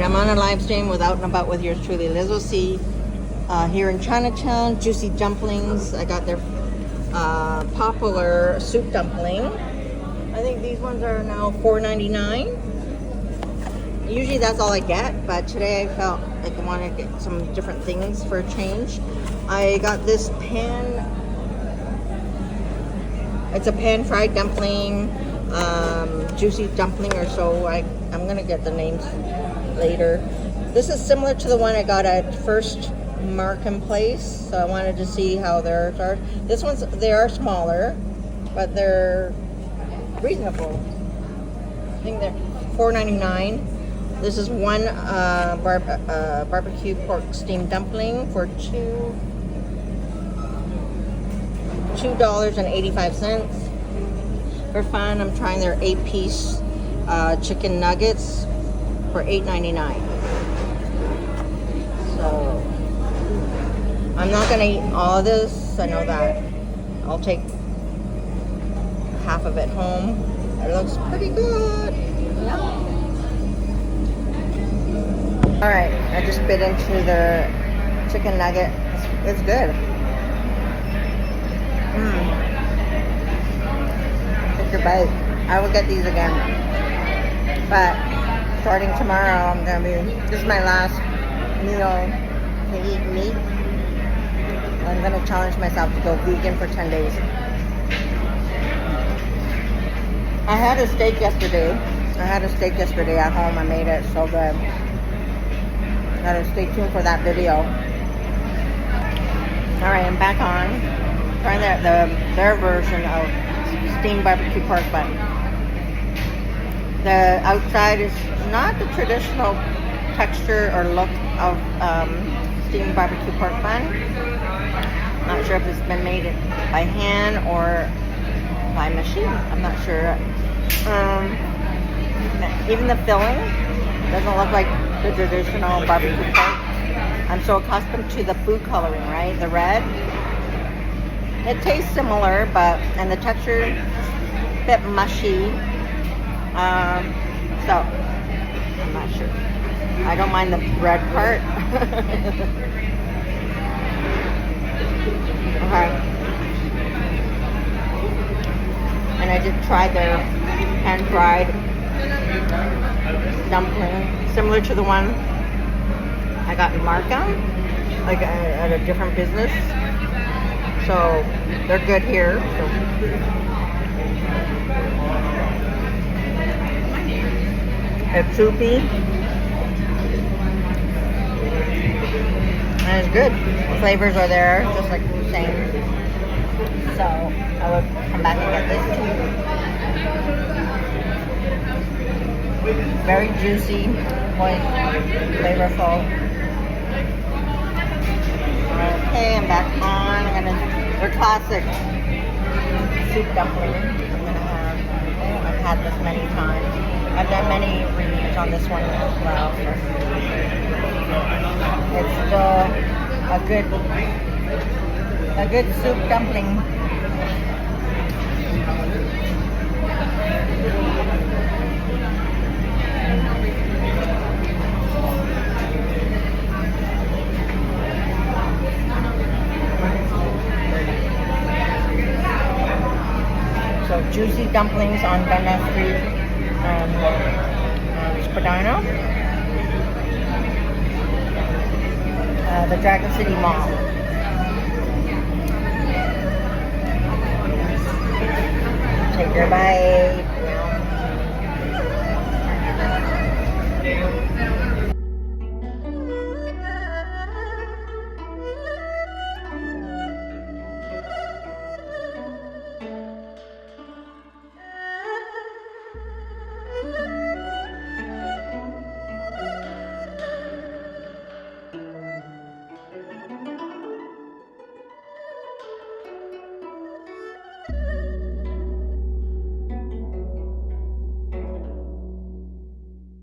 I'm on a live stream with Out and About with yours truly, Liz OC, here in Chinatown. Juicy dumplings. I got their popular soup dumpling. I think these ones are now $4.99. Usually that's all I get, but today I felt like I wanted to get some different things for a change. I got this pan. It's a pan-fried dumpling, juicy dumpling or so. I'm gonna get the names later. This is similar to the one I got at First Marketplace, so I wanted to see how theirs are. They are smaller, but they're reasonable. I think they're $4.99. This is one barbecue pork steamed dumpling for $2.85. For fun, I'm trying their 8-piece chicken nuggets for $8.99. So I'm not gonna eat all of this. I know that. I'll take half of it home. It looks pretty good. Yeah. All right, I just bit into the chicken nugget. It's good. Take your bite. I will get these again. But starting tomorrow, I'm gonna be. This is my last meal to eat meat. I'm gonna challenge myself to go vegan for 10 days. I had a steak yesterday. At home. I made it so good. Gotta stay tuned for that video. All right, I'm back on. Trying their version of steamed barbecue pork bun. The outside is not the traditional texture or look of steamed barbecue pork bun. Not sure if it's been made by hand or by machine. I'm not sure. Even the filling doesn't look like the traditional barbecue pork. I'm so accustomed to the food coloring, right? The red. It tastes similar, and the texture is a bit mushy. So I'm not sure. I don't mind the red part. Okay. And I did try their pan-fried dumpling, similar to the one I got in Markham, like at a different business. So they're good here. So. It's soupy. And it's good. The flavors are there, just like we were saying. So I would come back and get this too. Very juicy, moist, flavorful. Okay, I'm back on. They're classic soup dumpling. I've had this many times. I've done many reviews on this one as well. It's still a good soup dumpling. So juicy dumplings on Bennett Street, Spadina, the Dragon City Mall. Take your bite.